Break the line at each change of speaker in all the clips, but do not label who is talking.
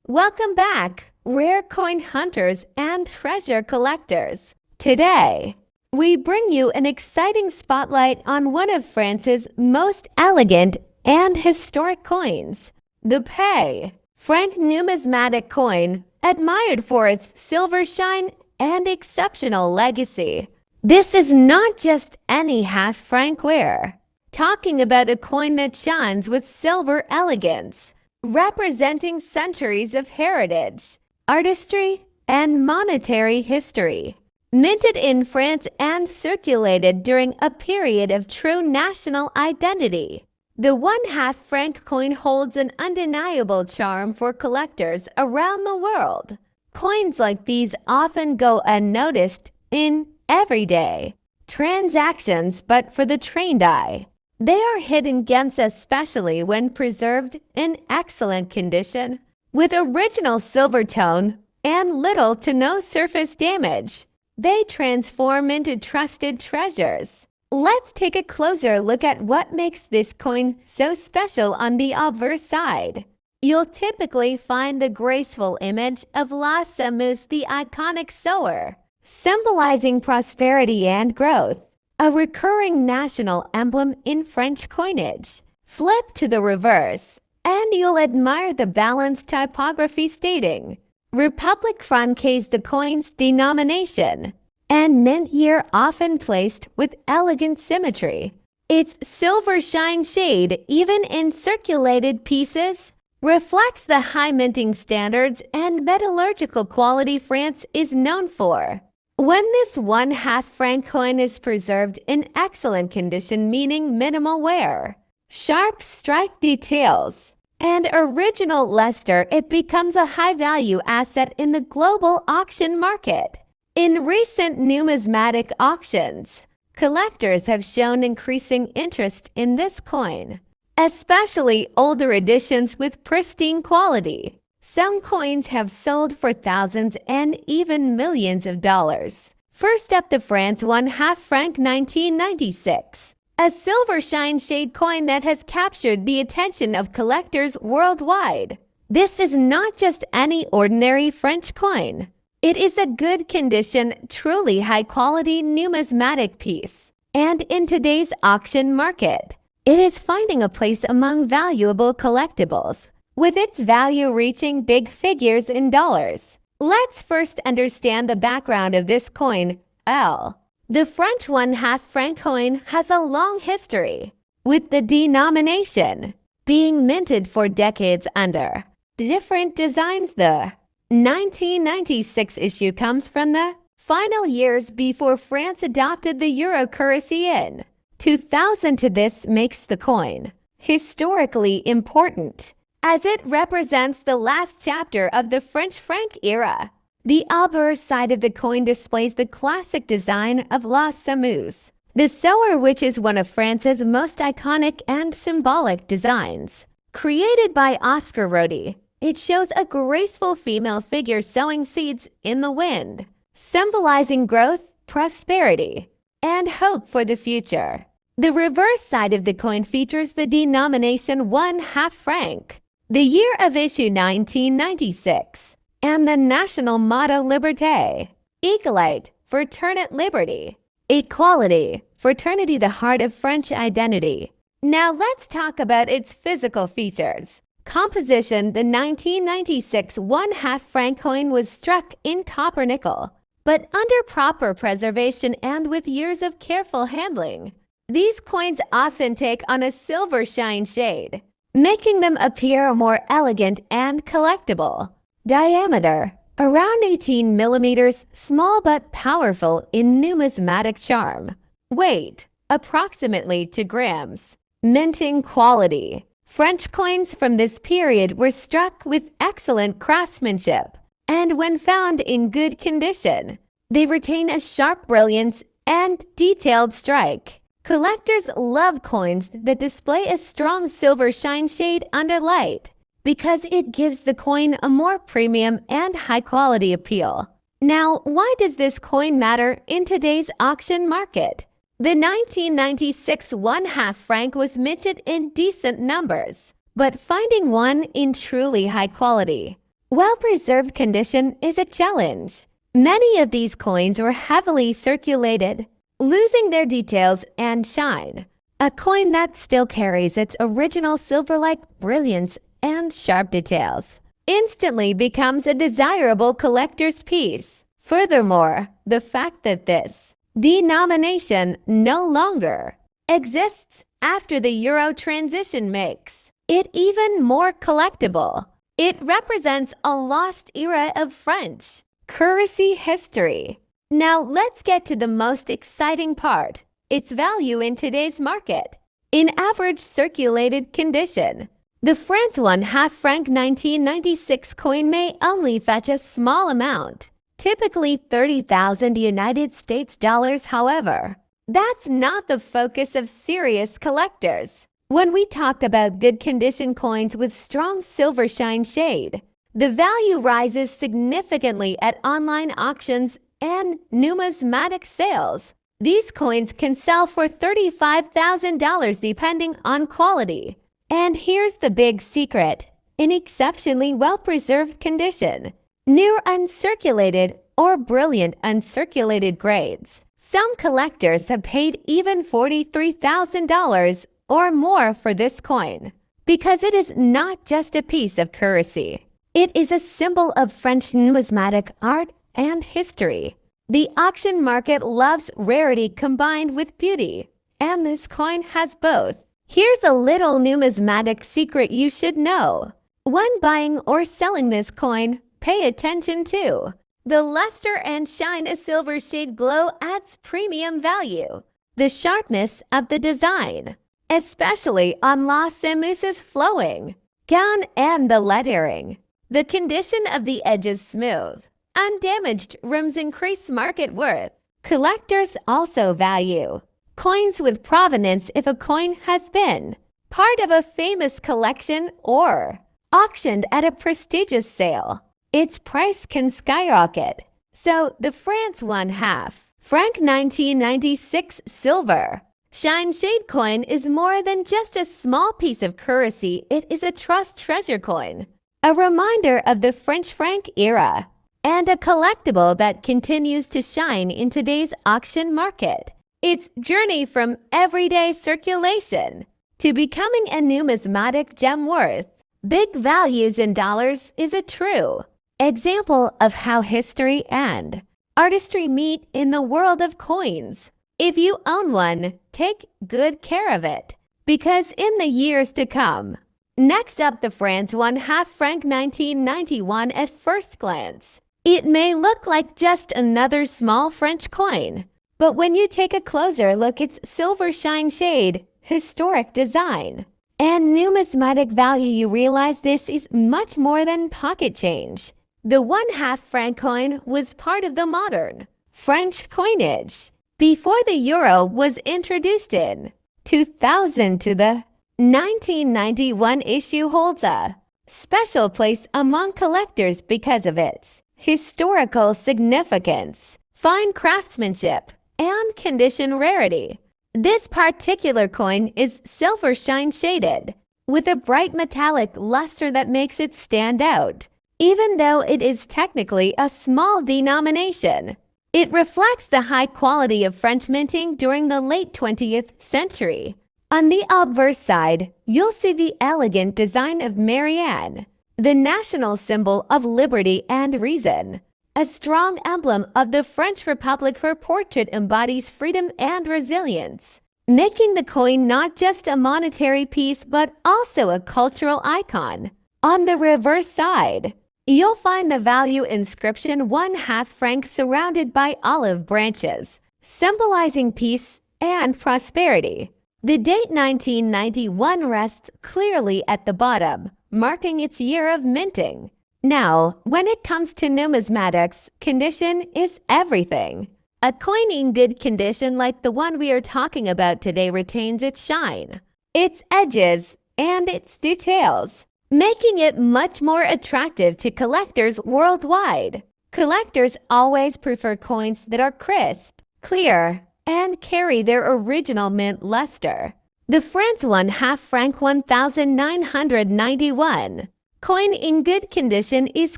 Welcome back, rare coin hunters and treasure collectors. Today, we bring you an exciting spotlight on one of France's most elegant and historic coins, the Pay Franc numismatic coin, admired for its silver shine and exceptional legacy. This is not just any half-franc ware. Talking about a coin that shines with silver elegance, representing centuries of heritage, artistry, and monetary history. Minted in France and circulated during a period of true national identity, the 1/2 franc coin holds an undeniable charm for collectors around the world. Coins like these often go unnoticed in everyday transactions, but for the trained eye, they are hidden gems, especially when preserved in excellent condition, with original silver tone and little to no surface damage. They transform into trusted treasures. Let's take a closer look at what makes this coin so special. On the obverse side, you'll typically find the graceful image of La Semeuse, the iconic sower, symbolizing prosperity and growth, a recurring national emblem in French coinage. Flip to the reverse, and you'll admire the balanced typography stating Republique Francaise, the coin's denomination, and mint year often placed with elegant symmetry. Its silver shine shade, even in circulated pieces, reflects the high minting standards and metallurgical quality France is known for. When this 1/2 franc coin is preserved in excellent condition, meaning minimal wear, sharp strike details, and original luster, it becomes a high-value asset in the global auction market. In recent numismatic auctions, collectors have shown increasing interest in this coin, especially older editions with pristine quality. Some coins have sold for thousands and even millions of dollars. First up, the France 1/2 franc 1996, a silver shine shade coin that has captured the attention of collectors worldwide. This is not just any ordinary French coin. It is a good condition, truly high-quality numismatic piece. And in today's auction market, it is finding a place among valuable collectibles, with its value reaching big figures in dollars. Let's first understand the background of this coin. The French 1/2 franc coin has a long history, with the denomination being minted for decades under different designs. The 1996 issue comes from the final years before France adopted the euro currency in 2000. This makes the coin historically important, as it represents the last chapter of the French franc era. The obverse side of the coin displays the classic design of La Semeuse, the sower, which is one of France's most iconic and symbolic designs. Created by Oscar Rodi, it shows a graceful female figure sowing seeds in the wind, symbolizing growth, prosperity, and hope for the future. The reverse side of the coin features the denomination 1/2 franc, the year of issue 1996, and the national motto Liberté, Egalite, Fraternite, Liberty, Equality, Fraternity, the heart of French identity. Now let's talk about its physical features. Composition: the 1996 1/2 franc coin was struck in copper nickel, but under proper preservation and with years of careful handling. These coins often take on a silver shine shade, making them appear more elegant and collectible. Diameter: around 18 millimeters, small but powerful in numismatic charm. Weight: approximately 2 grams. Minting quality: French coins from this period were struck with excellent craftsmanship, and when found in good condition, they retain a sharp brilliance and detailed strike. Collectors love coins that display a strong silver shine shade under light, because it gives the coin a more premium and high-quality appeal. Now, why does this coin matter in today's auction market? The 1996 1/2 franc was minted in decent numbers, but finding one in truly high quality Well-preserved condition is a challenge. Many of these coins were heavily circulated, losing their details and shine. A coin that still carries its original silver-like brilliance and sharp details instantly becomes a desirable collector's piece. Furthermore, the fact that this denomination no longer exists after the euro transition makes it even more collectible. It represents a lost era of French currency history. Now let's get to the most exciting part, its value in today's market. In average circulated condition, the France 1/2 franc 1996 coin may only fetch a small amount, typically 30,000 United States dollars. However, that's not the focus of serious collectors. When we talk about good condition coins with strong silver shine shade, the value rises significantly at online auctions and numismatic sales. These coins can sell for $35,000 depending on quality. And here's the big secret: in exceptionally well-preserved condition, near uncirculated or brilliant uncirculated grades, some collectors have paid even $43,000 or more for this coin, because it is not just a piece of currency. It is a symbol of French numismatic art and history. The auction market loves rarity combined with beauty, and this coin has both. Here's a little numismatic secret you should know. When buying or selling this coin, pay attention to the luster and shine. A silver shade glow adds premium value. The sharpness of the design, especially on La Semouse's flowing gown and the lettering. The condition of the edges smooth, undamaged rims increase market worth. Collectors also value coins with provenance. If a coin has been part of a famous collection or auctioned at a prestigious sale, its price can skyrocket. So the France 1/2 franc 1996 silver shine shade coin is more than just a small piece of currency. It is a trust treasure coin, a reminder of the French franc era, and a collectible that continues to shine in today's auction market. Its journey from everyday circulation to becoming a numismatic gem worth big values in dollars is a true example of how history and artistry meet in the world of coins. If you own one, take good care of it, because in the years to come. Next up, the France 1/2 franc 1991. At first glance, it may look like just another small French coin, but when you take a closer look, its silver shine shade, historic design, and numismatic value, you realize this is much more than pocket change. The 1/2 franc coin was part of the modern French coinage before the euro was introduced in 2000. To the 1991 issue holds a special place among collectors because of its historical significance, fine craftsmanship, and condition rarity. This particular coin is silver shine shaded, with a bright metallic luster that makes it stand out. Even though it is technically a small denomination, it reflects the high quality of French minting during the late 20th century. On the obverse side, you'll see the elegant design of Marianne, the national symbol of liberty and reason, a strong emblem of the French Republic. Her portrait embodies freedom and resilience, making the coin not just a monetary piece but also a cultural icon. On the reverse side, you'll find the value inscription 1/2 franc surrounded by olive branches, symbolizing peace and prosperity. The date 1991 rests clearly at the bottom, marking its year of minting. Now, when it comes to numismatics, condition is everything. A coin in good condition like the one we are talking about today retains its shine, its edges, and its details, making it much more attractive to collectors worldwide. Collectors always prefer coins that are crisp, clear, and carry their original mint luster. The France 1/2 franc 1991 coin in good condition is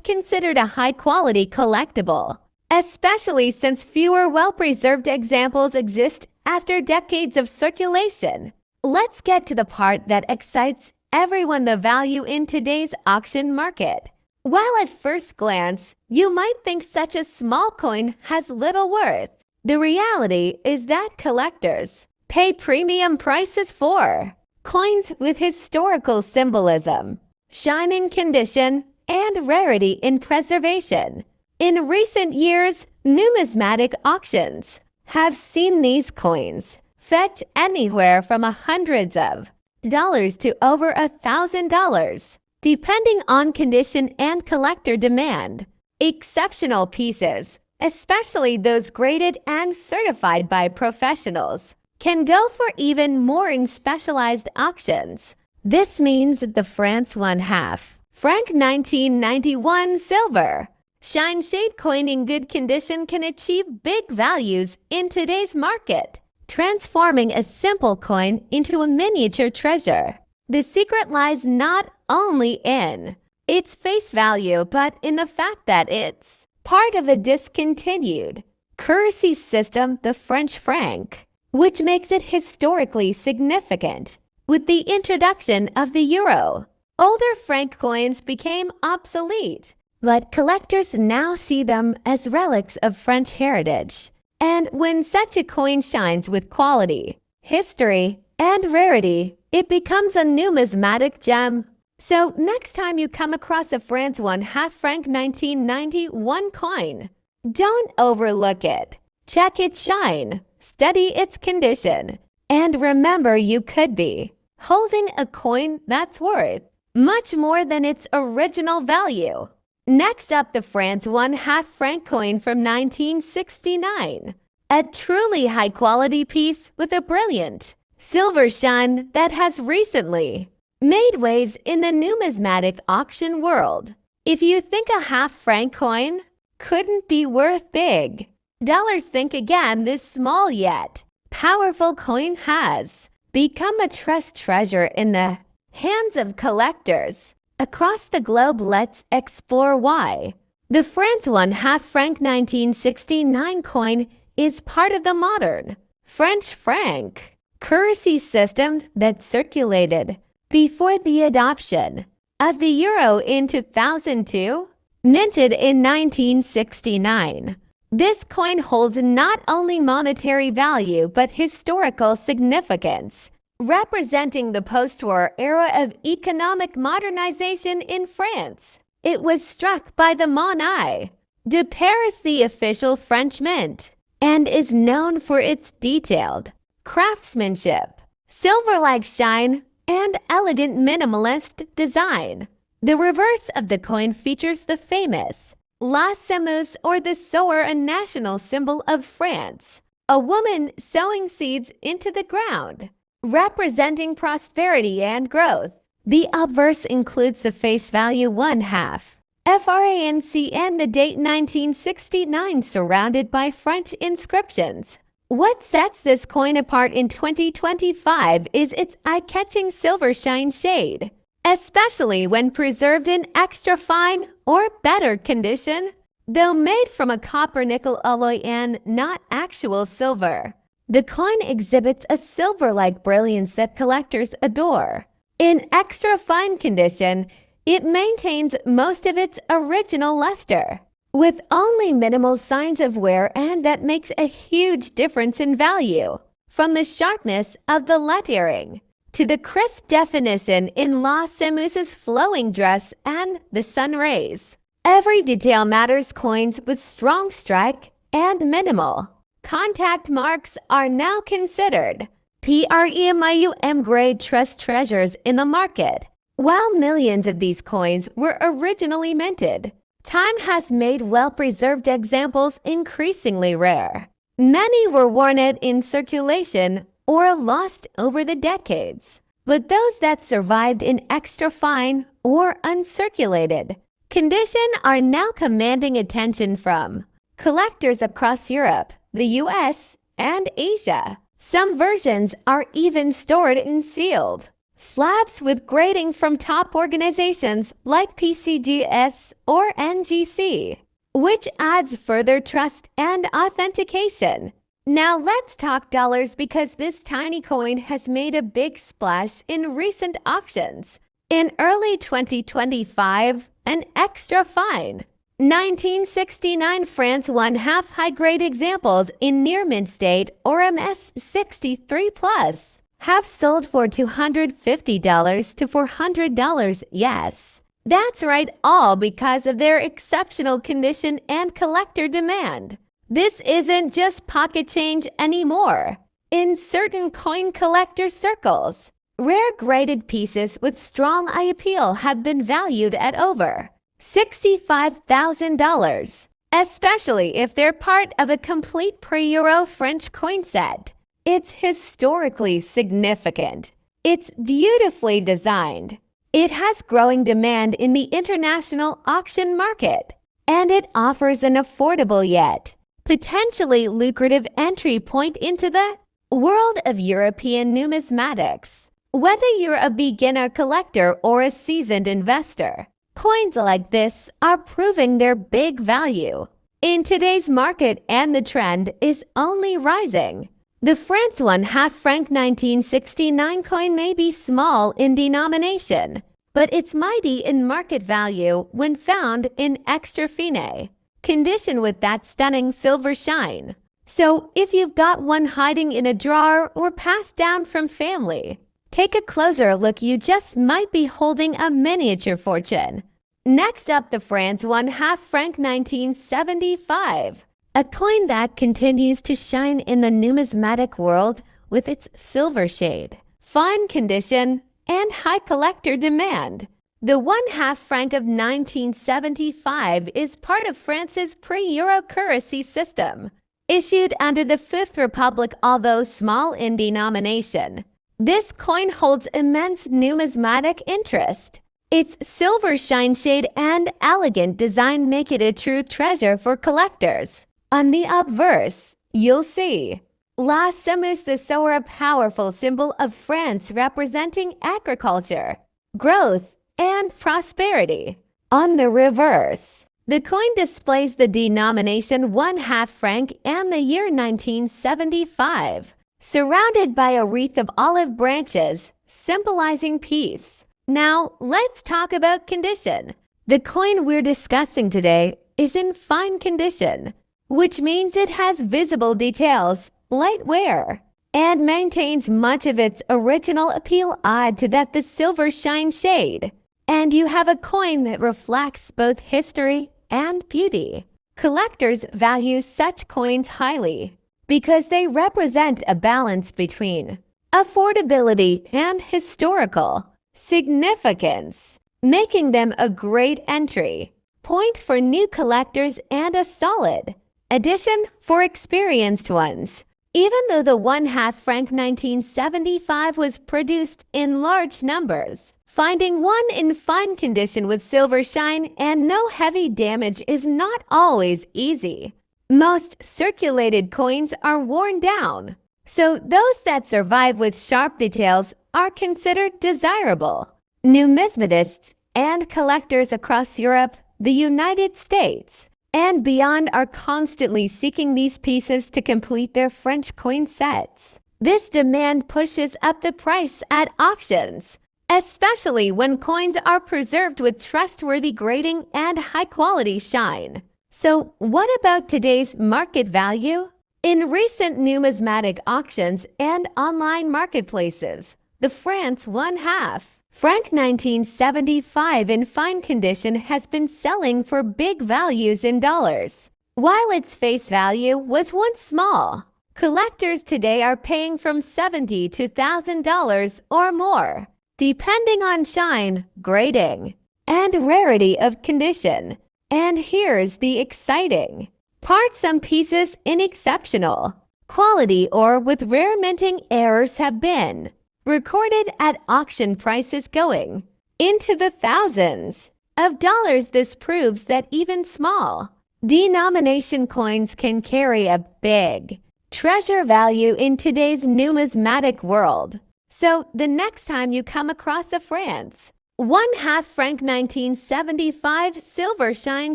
considered a high-quality collectible, especially since fewer well-preserved examples exist after decades of circulation. Let's get to the part that excites everyone: the value in today's auction market. While at first glance, you might think such a small coin has little worth, the reality is that collectors pay premium prices for coins with historical symbolism, shine in condition, and rarity in preservation. In recent years, numismatic auctions have seen these coins fetch anywhere from hundreds of dollars to over $1,000, depending on condition and collector demand. Exceptional pieces, especially those graded and certified by professionals, can go for even more in specialized auctions. This means that the France 1/2 franc 1991 silver shine shade coin in good condition can achieve big values in today's market, transforming a simple coin into a miniature treasure. The secret lies not only in its face value, but in the fact that it's part of a discontinued currency system, the French franc, which makes it historically significant. With the introduction of the euro, older franc coins became obsolete, but collectors now see them as relics of French heritage. And when such a coin shines with quality, history, and rarity, it becomes a numismatic gem. So next time you come across a France 1/2 franc 1991 coin, don't overlook it. Check its shine, study its condition, and remember you could be holding a coin that's worth much more than its original value. Next up, the France 1/2 franc coin from 1969. A truly high-quality piece with a brilliant silver shine that has recently made waves in the numismatic auction world. If you think a half-franc coin couldn't be worth big dollars, think again. This small yet powerful coin has become a trust treasure in the hands of collectors across the globe. Let's explore why. The France 1/2 franc 1969 coin is part of the modern French franc currency system that circulated before the adoption of the euro in 2002, minted in 1969. This coin holds not only monetary value but historical significance, representing the post-war era of economic modernization in France. It was struck by the Monnaie de Paris, the official French mint, and is known for its detailed craftsmanship, silver-like shine, and elegant minimalist design. The reverse of the coin features the famous La Semeuse, or the sower, a national symbol of France, a woman sowing seeds into the ground, representing prosperity and growth. The obverse includes the face value 1/2 FRANC and the date 1969, surrounded by French inscriptions. What sets this coin apart in 2025 is its eye-catching silver shine shade, especially when preserved in extra fine or better condition. Though made from a copper-nickel alloy and not actual silver, the coin exhibits a silver-like brilliance that collectors adore. In extra fine condition, it maintains most of its original luster, with only minimal signs of wear, and that makes a huge difference in value. From the sharpness of the lettering to the crisp definition in La Semeuse's flowing dress and the sun rays, every detail matters. Coins with strong strike and minimal contact marks are now considered premium grade trust treasures in the market. While millions of these coins were originally minted, time has made well-preserved examples increasingly rare. Many were worn out in circulation or lost over the decades, but those that survived in extra fine or uncirculated condition are now commanding attention from collectors across Europe, the US, and Asia. Some versions are even stored and sealed Slabs with grading from top organizations like PCGS or NGC, which adds further trust and authentication. Now let's talk dollars because this tiny coin has made a big splash in recent auctions. In early 2025, an extra fine. 1969 France 1/2 high-grade examples in near mid-state or MS 63 plus have sold for $250 to $400. Yes, that's right, all because of their exceptional condition and collector demand. This isn't just pocket change anymore. In certain coin collector circles, rare graded pieces with strong eye appeal have been valued at over $65,000, especially if they're part of a complete pre-Euro French coin set. It's historically significant. It's beautifully designed. It has growing demand in the international auction market, and it offers an affordable yet potentially lucrative entry point into the world of European numismatics. Whether you're a beginner collector or a seasoned investor, coins like this are proving their big value in today's market, and the trend is only rising. The France 1/2 franc 1969 coin may be small in denomination, but it's mighty in market value when found in extra fine condition with that stunning silver shine. So if you've got one hiding in a drawer or passed down from family, take a closer look. You just might be holding a miniature fortune. Next up, the France 1/2 franc 1975, a coin that continues to shine in the numismatic world with its silver shade, fine condition, and high collector demand. The 1/2 franc of 1975 is part of France's pre-Euro currency system, issued under the Fifth Republic, although small in denomination. This coin holds immense numismatic interest. Its silver shine shade and elegant design make it a true treasure for collectors. On the obverse, you'll see La Semus, the so a powerful symbol of France representing agriculture, growth, and prosperity. On the reverse, the coin displays the denomination 1/2 franc and the year 1975, surrounded by a wreath of olive branches, symbolizing peace. Now, let's talk about condition. The coin we're discussing today is in fine condition, which means it has visible details, light wear, and maintains much of its original appeal. Add to that the silver shine shade, and you have a coin that reflects both history and beauty. Collectors value such coins highly because they represent a balance between affordability and historical significance, making them a great entry point for new collectors and a solid addition for experienced ones. Even though the 1/2 franc 1975 was produced in large numbers, finding one in fine condition with silver shine and no heavy damage is not always easy. Most circulated coins are worn down, so those that survive with sharp details are considered desirable. Numismatists and collectors across Europe, the United States, and beyond are constantly seeking these pieces to complete their French coin sets. This demand pushes up the price at auctions, especially when coins are preserved with trustworthy grading and high-quality shine. So what about today's market value? In recent numismatic auctions and online marketplaces, the France 1/2 franc 1975 in fine condition has been selling for big values in dollars. While its face value was once small, collectors today are paying from $70 to $1,000 or more, depending on shine, grading, and rarity of condition. And here's the exciting part: some pieces in exceptional quality or with rare minting errors have been recorded at auction prices going into the thousands of dollars. This proves that even small denomination coins can carry a big treasure value in today's numismatic world. So the next time you come across a France 1/2 franc 1975 silver shine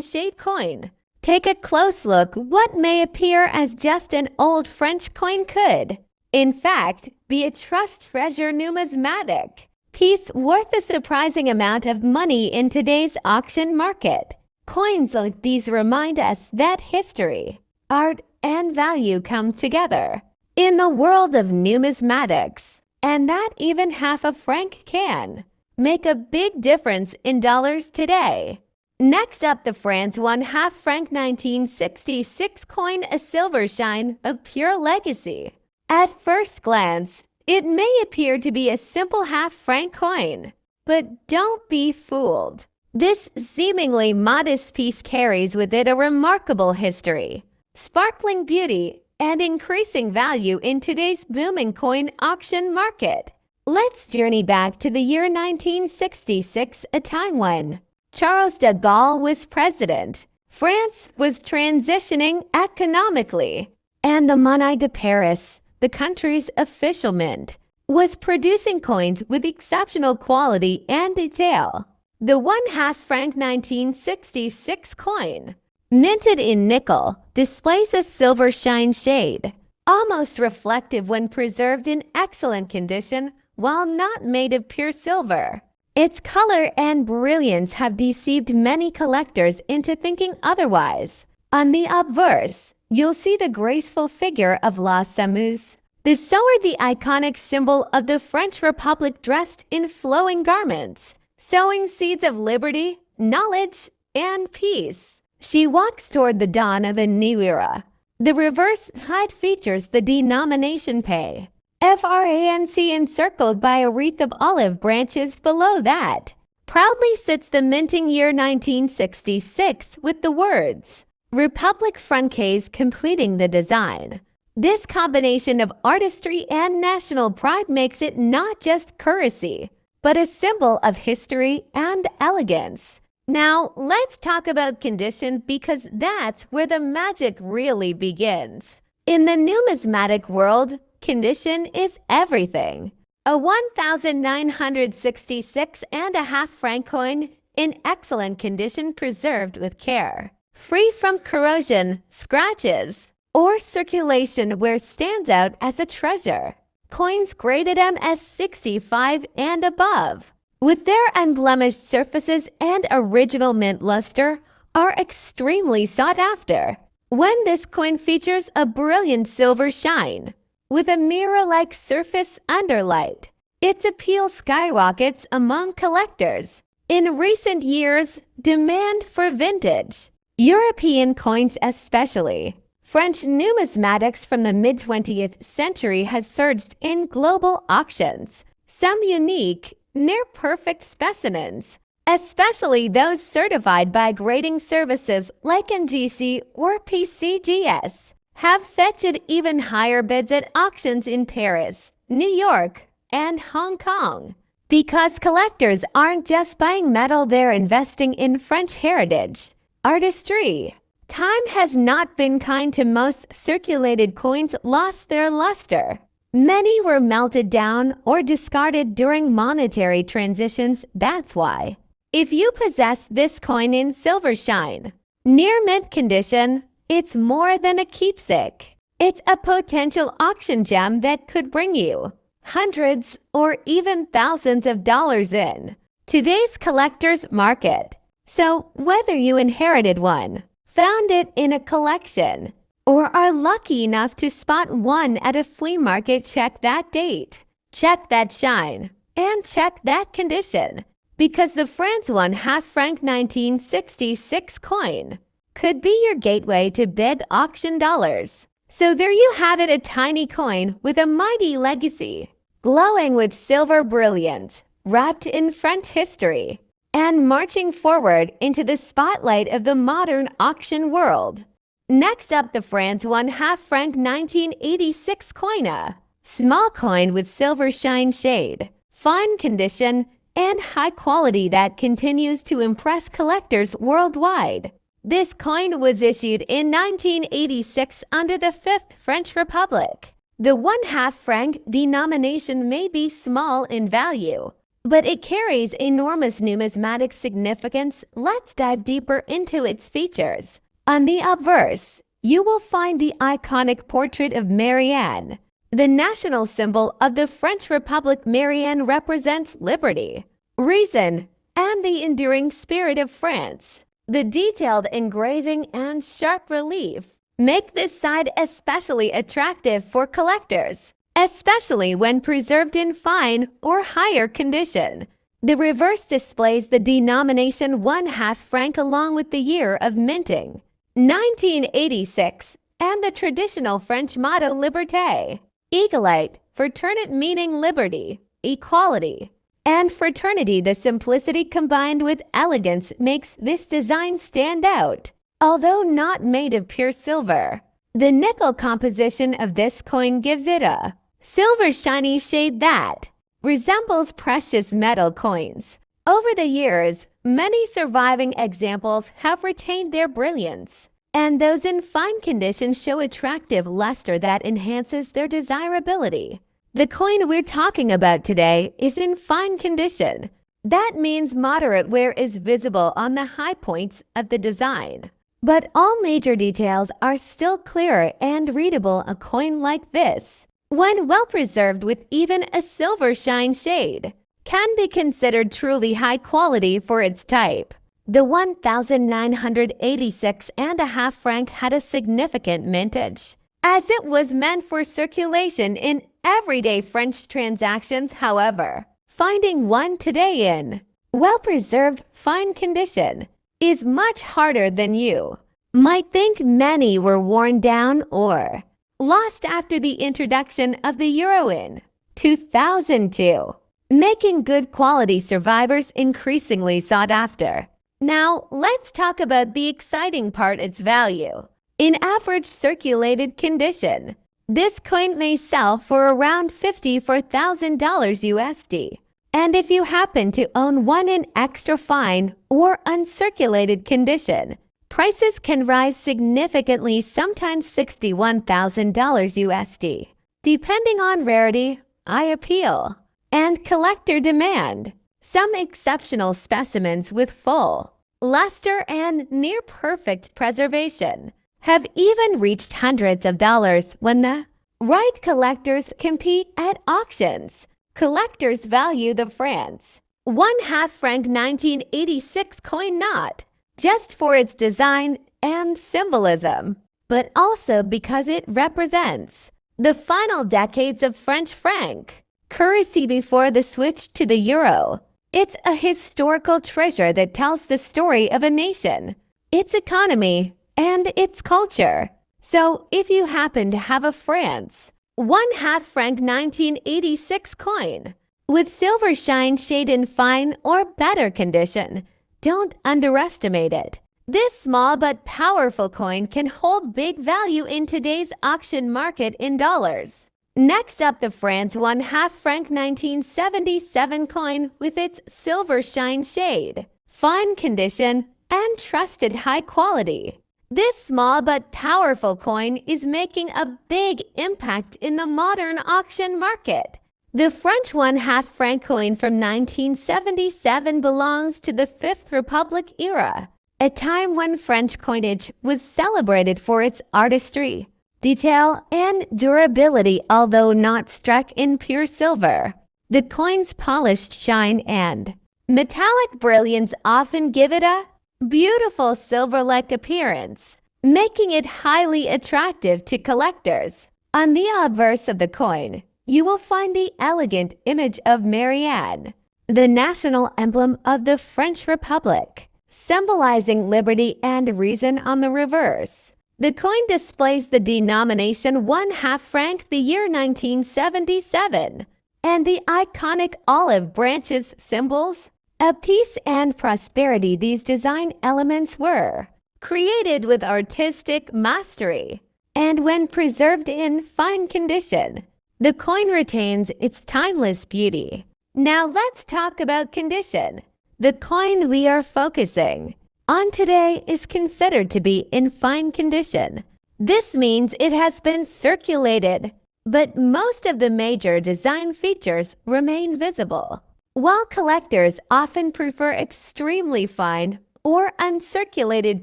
shade coin, take a close look. What may appear as just an old French coin could, in fact, be a trust treasure numismatic piece worth a surprising amount of money in today's auction market. Coins like these remind us that history, art, and value come together in the world of numismatics, and that even half a franc can make a big difference in dollars today. Next up, the France 1/2 franc 1966 coin, a silver shine of pure legacy. At first glance, it may appear to be a simple half-franc coin, but don't be fooled. This seemingly modest piece carries with it a remarkable history, sparkling beauty, and increasing value in today's booming coin auction market. Let's journey back to the year 1966, a time when Charles de Gaulle was president. France was transitioning economically, and the Monnaie de Paris, the country's official mint, was producing coins with exceptional quality and detail. The 1/2 franc 1966 coin, minted in nickel, displays a silver shine shade, almost reflective when preserved in excellent condition while not made of pure silver. Its color and brilliance have deceived many collectors into thinking otherwise. On the obverse, you'll see the graceful figure of La Sameuse, the sword, the iconic symbol of the French Republic, dressed in flowing garments, sowing seeds of liberty, knowledge, and peace. She walks toward the dawn of a new era. The reverse side features the denomination pay, France, encircled by a wreath of olive branches. Below that proudly sits the minting year 1966 with the words Republic Francaise completing the design. This combination of artistry and national pride makes it not just currency, but a symbol of history and elegance. Now, let's talk about condition, because that's where the magic really begins. In the numismatic world, condition is everything. A 1966.5 franc coin in excellent condition, preserved with care, free from corrosion, scratches, or circulation, where stands out as a treasure. Coins graded MS65 and above, with their unblemished surfaces and original mint luster, are extremely sought after. When this coin features a brilliant silver shine with a mirror-like surface underlight, its appeal skyrockets among collectors. In recent years, demand for vintage European coins, especially French numismatics from the mid-20th century, has surged in global auctions. Some unique, near-perfect specimens, especially those certified by grading services like NGC or PCGS, have fetched even higher bids at auctions in Paris, New York, and Hong Kong. Because collectors aren't just buying metal, they're investing in French heritage, artistry. Time has not been kind to most circulated coins, lost their luster. Many were melted down or discarded during monetary transitions. That's why, if you possess this coin in silver shine, near mint condition, it's more than a keepsake. It's a potential auction gem that could bring you hundreds or even thousands of dollars in today's collector's market. So whether you inherited one, found it in a collection, or are lucky enough to spot one at a flea market, check that date, check that shine, and check that condition, because the France 1/2 franc 1966 coin could be your gateway to big auction dollars. So there you have it, a tiny coin with a mighty legacy, glowing with silver brilliance, wrapped in French history, and marching forward into the spotlight of the modern auction world. Next up, the France 1/2 franc 1986 coin, a small coin with silver shine shade, fine condition, and high quality that continues to impress collectors worldwide. This coin was issued in 1986 under the Fifth French Republic. The 1/2 franc denomination may be small in value, but it carries enormous numismatic significance. Let's dive deeper into its features. On the obverse, you will find the iconic portrait of Marianne. The national symbol of the French Republic, Marianne represents liberty, reason, and the enduring spirit of France. The detailed engraving and sharp relief make this side especially attractive for collectors, especially when preserved in fine or higher condition. The reverse displays the denomination 1/2 franc along with the year of minting, 1986, and the traditional French motto Liberté, Egalite, fraternite meaning liberty, equality, and fraternity. The simplicity combined with elegance makes this design stand out. Although not made of pure silver, the nickel composition of this coin gives it a silver shiny shade that resembles precious metal coins. Over the years, many surviving examples have retained their brilliance, and those in fine condition show attractive luster that enhances their desirability. The coin we're talking about today is in fine condition. That means moderate wear is visible on the high points of the design, but all major details are still clear and readable. A coin like this, when well preserved with even a silver shine shade, can be considered truly high quality for its type. The 1986.5 franc had a significant mintage, as it was meant for circulation in everyday French transactions. However, finding one today in well-preserved, fine condition is much harder than you might think. Many were worn down or lost after the introduction of the euro in 2002, making good quality survivors increasingly sought after. Now, let's talk about the exciting part, its value. In average circulated condition, this coin may sell for around $54,000 USD. And if you happen to own one in extra fine or uncirculated condition, prices can rise significantly, sometimes $61,000 USD, depending on rarity, eye appeal, and collector demand. Some exceptional specimens with full luster and near-perfect preservation have even reached hundreds of dollars when the right collectors compete at auctions. Collectors value the France 1/2 franc 1986 coin not just for its design and symbolism, but also because it represents the final decades of French franc currency before the switch to the euro. It's a historical treasure that tells the story of a nation, its economy, and its culture. So if you happen to have a France 1/2 franc 1986 coin with silver shine shade in fine or better condition, don't underestimate it. This small but powerful coin can hold big value in today's auction market in dollars. Next up, the France 1/2 franc 1977 coin with its silver shine shade, fine condition, and trusted high quality. This small but powerful coin is making a big impact in the modern auction market. The French 1/2 franc coin from 1977 belongs to the Fifth Republic era, a time when French coinage was celebrated for its artistry, detail, and durability. Although not struck in pure silver, the coin's polished shine and metallic brilliance often give it a beautiful silver-like appearance, making it highly attractive to collectors. On the obverse of the coin, you will find the elegant image of Marianne, the national emblem of the French Republic, symbolizing liberty and reason. On the reverse, the coin displays the denomination 1/2 franc, the year 1977, and the iconic olive branches symbols of peace and prosperity. These design elements were created with artistic mastery, and when preserved in fine condition, the coin retains its timeless beauty. Now let's talk about condition. The coin we are focusing on today is considered to be in fine condition. This means it has been circulated but most of the major design features remain visible. While collectors often prefer extremely fine or uncirculated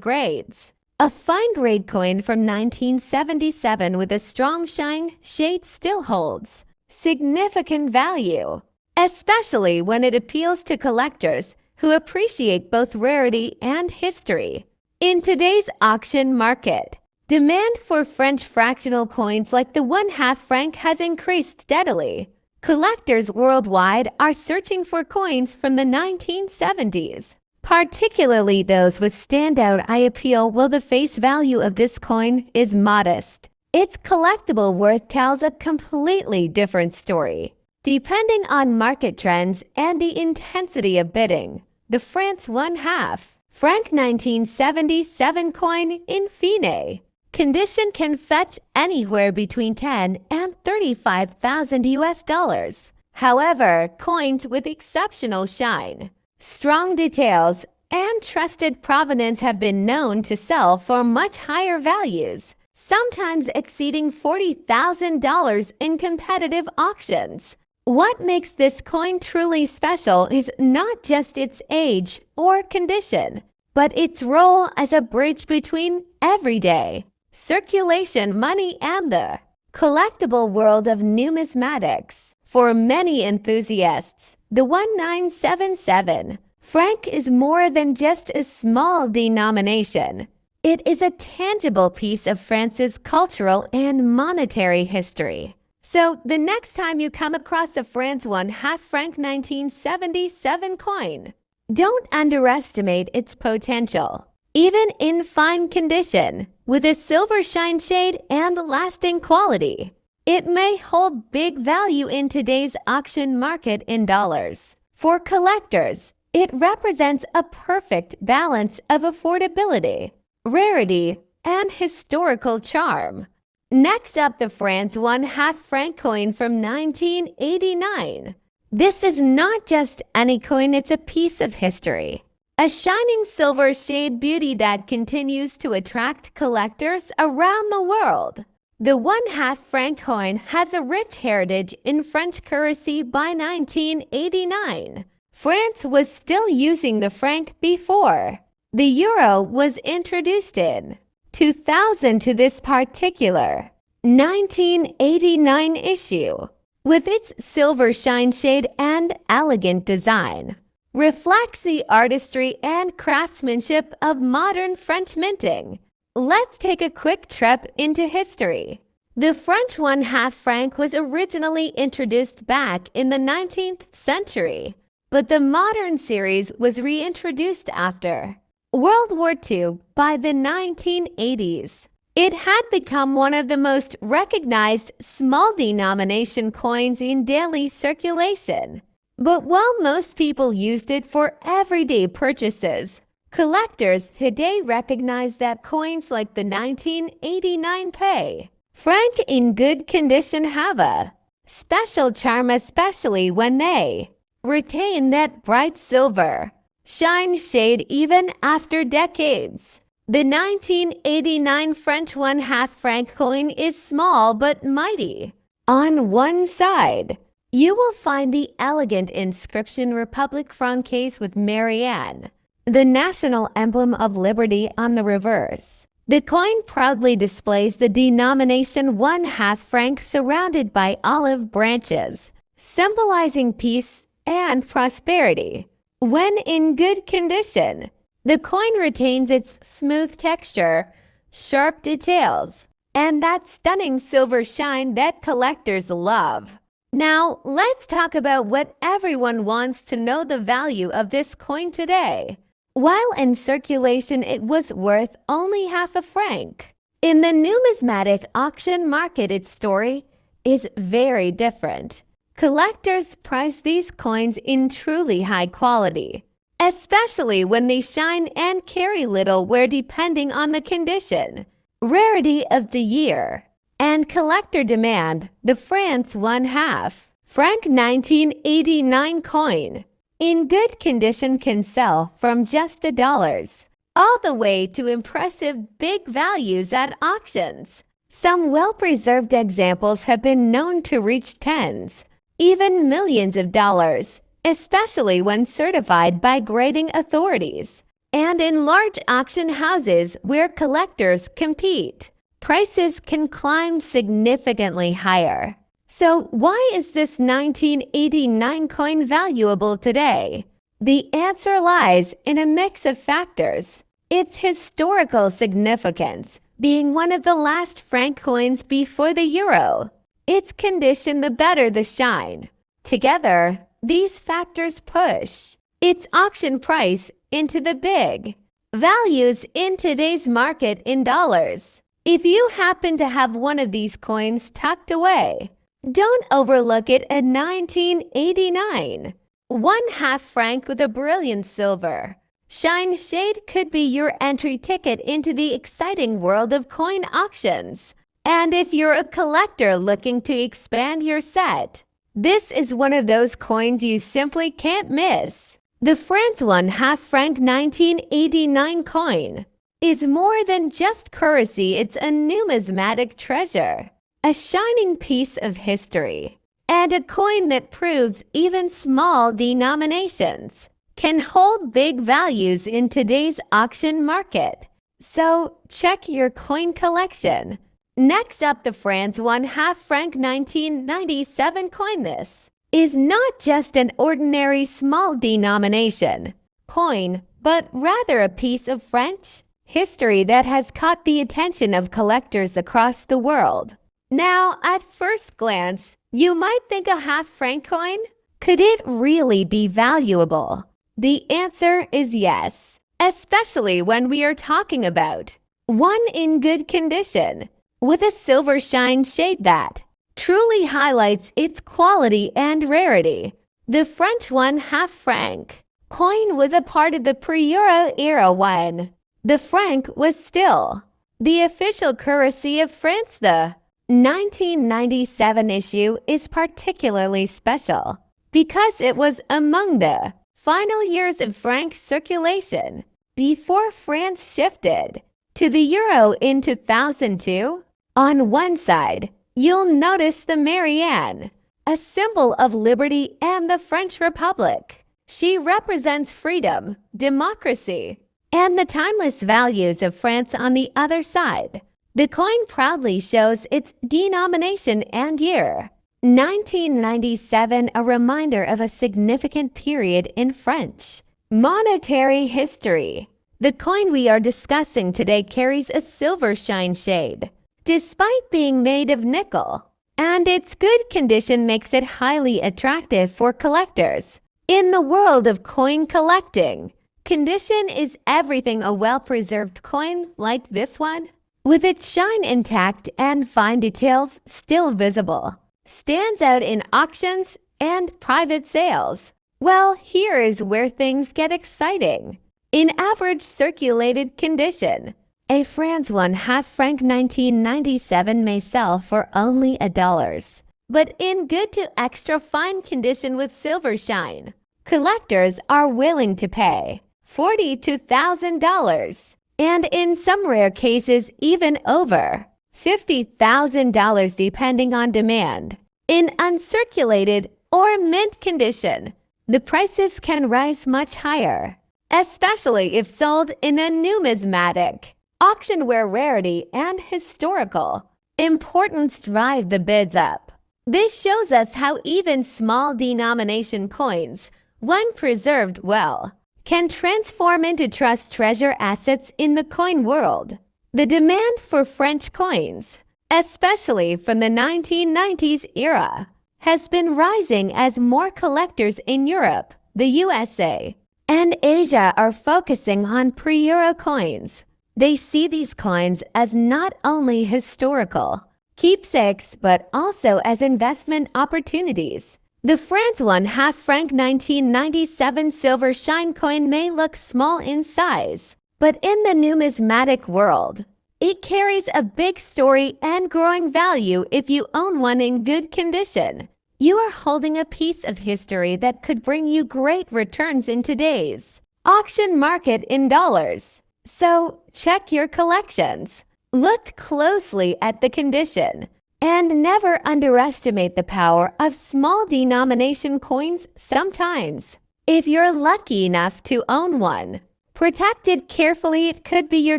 grades, a fine-grade coin from 1977 with a strong shine shade still holds significant value, especially when it appeals to collectors who appreciate both rarity and history. In today's auction market, demand for French fractional coins like the 1/2 franc has increased steadily. Collectors worldwide are searching for coins from the 1970s, particularly those with standout eye appeal. While the face value of this coin is modest, its collectible worth tells a completely different story. Depending on market trends and the intensity of bidding, the France 1/2 franc 1977 coin in fine condition can fetch anywhere between $10,000 and $35,000 US. However, coins with exceptional shine, strong details, and trusted provenance have been known to sell for much higher values, sometimes exceeding $40,000 in competitive auctions. What makes this coin truly special is not just its age or condition, but its role as a bridge between everyday circulation money and the collectible world of numismatics. For many enthusiasts, the 1977 franc is more than just a small denomination. It is a tangible piece of France's cultural and monetary history. So the next time you come across a France 1/2 franc 1977 coin, don't underestimate its potential. Even in fine condition, with a silver shine shade and lasting quality, it may hold big value in today's auction market in dollars. For collectors, it represents a perfect balance of affordability, rarity, and historical charm. Next up, the France 1/2 franc coin from 1989. This is not just any coin, it's a piece of history. A shining silver shade beauty that continues to attract collectors around the world. The 1/2 franc coin has a rich heritage in French currency. By 1989, France was still using the franc before the euro was introduced in 2000 to this particular 1989 issue, with its silver shine shade and elegant design, reflects the artistry and craftsmanship of modern French minting. Let's take a quick trip into history. The French 1/2 franc was originally introduced back in the 19th century, but the modern series was reintroduced after World War II. By the 1980s, it had become one of the most recognized small denomination coins in daily circulation. But while most people used it for everyday purchases, collectors today recognize that coins like the 1989 pay franc in good condition have a special charm, especially when they retain that bright silver shine shade even after decades. The 1989 French 1/2 franc coin is small but mighty. On one side, you will find the elegant inscription Republique Francaise with Marianne, the national emblem of liberty, on the reverse. The coin proudly displays the denomination 1/2 franc surrounded by olive branches, symbolizing peace and prosperity. When in good condition, the coin retains its smooth texture, sharp details, and that stunning silver shine that collectors love. Now, let's talk about what everyone wants to know: the value of this coin today. While in circulation, it was worth only 1/2 franc. In the numismatic auction market, its story is very different. Collectors price these coins in truly high quality, especially when they shine and carry little wear depending on the condition, rarity of the year, and collector demand. The France 1/2 franc 1989 coin in good condition can sell from just $1 all the way to impressive big values at auctions. Some well-preserved examples have been known to reach tens, even millions of dollars, especially when certified by grading authorities. And in large auction houses where collectors compete, prices can climb significantly higher. So why is this 1989 coin valuable today? The answer lies in a mix of factors. Its historical significance, being one of the last franc coins before the euro. Its condition, the better the shine. Together, these factors push its auction price into the big values in today's market in dollars. If you happen to have one of these coins tucked away, don't overlook it at 1989. 1/2 franc with a brilliant silver shine shade could be your entry ticket into the exciting world of coin auctions. And if you're a collector looking to expand your set, this is one of those coins you simply can't miss. The France 1/2 franc 1989 coin is more than just currency, it's a numismatic treasure, a shining piece of history, and a coin that proves even small denominations can hold big values in today's auction market. So check your coin collection. Next up, the France 1/2 franc 1997 coin. This is not just an ordinary small denomination coin, but rather a piece of French history that has caught the attention of collectors across the world. Now, at first glance, you might think a half-franc coin? Could it really be valuable? The answer is yes, especially when we are talking about one in good condition, with a silver shine shade that truly highlights its quality and rarity. The French 1/2 franc coin was a part of the pre-Euro era when the franc was still the official currency of France. The 1997 issue is particularly special because it was among the final years of franc circulation before France shifted to the euro in 2002. On one side, you'll notice the Marianne, a symbol of liberty and the French Republic. She represents freedom, democracy, and the timeless values of France. On the other side, the coin proudly shows its denomination and year, 1997, a reminder of a significant period in French monetary history. The coin we are discussing today carries a silver shine shade, despite being made of nickel, and its good condition makes it highly attractive for collectors. In the world of coin collecting, condition is everything. A well-preserved coin like this one, with its shine intact and fine details still visible, stands out in auctions and private sales. Well, here is where things get exciting. In average circulated condition, a France 1/2 franc 1997 may sell for only $1, but in good to extra fine condition with silver shine, collectors are willing to pay $40,000 to $1,000, and in some rare cases even over $50,000 depending on demand. In uncirculated or mint condition, the prices can rise much higher, especially if sold in a numismatic auction where rarity and historical importance drive the bids up. This shows us how even small denomination coins, when preserved well, can transform into trust treasure assets in the coin world. The demand for French coins, especially from the 1990s era, has been rising as more collectors in Europe, the USA, and Asia are focusing on pre-Euro coins. They see these coins as not only historical keepsakes but also as investment opportunities. The France 1/2 franc 1997 silver shine coin may look small in size, but in the numismatic world, it carries a big story and growing value. If you own one in good condition, you are holding a piece of history that could bring you great returns in today's auction market in dollars. So check your collections. Look closely at the condition and never underestimate the power of small denomination coins sometimes. If you're lucky enough to own one, protect it carefully. It could be your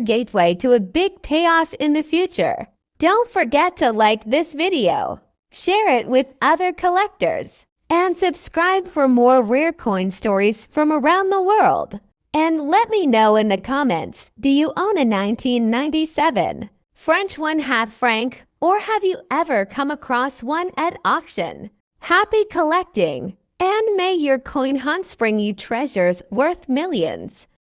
gateway to a big payoff in the future. Don't forget to like this video, share it with other collectors, and subscribe for more rare coin stories from around the world. And let me know in the comments, do you own a 1997 French 1/2 franc, or have you ever come across one at auction? Happy collecting, and may your coin hunts bring you treasures worth millions.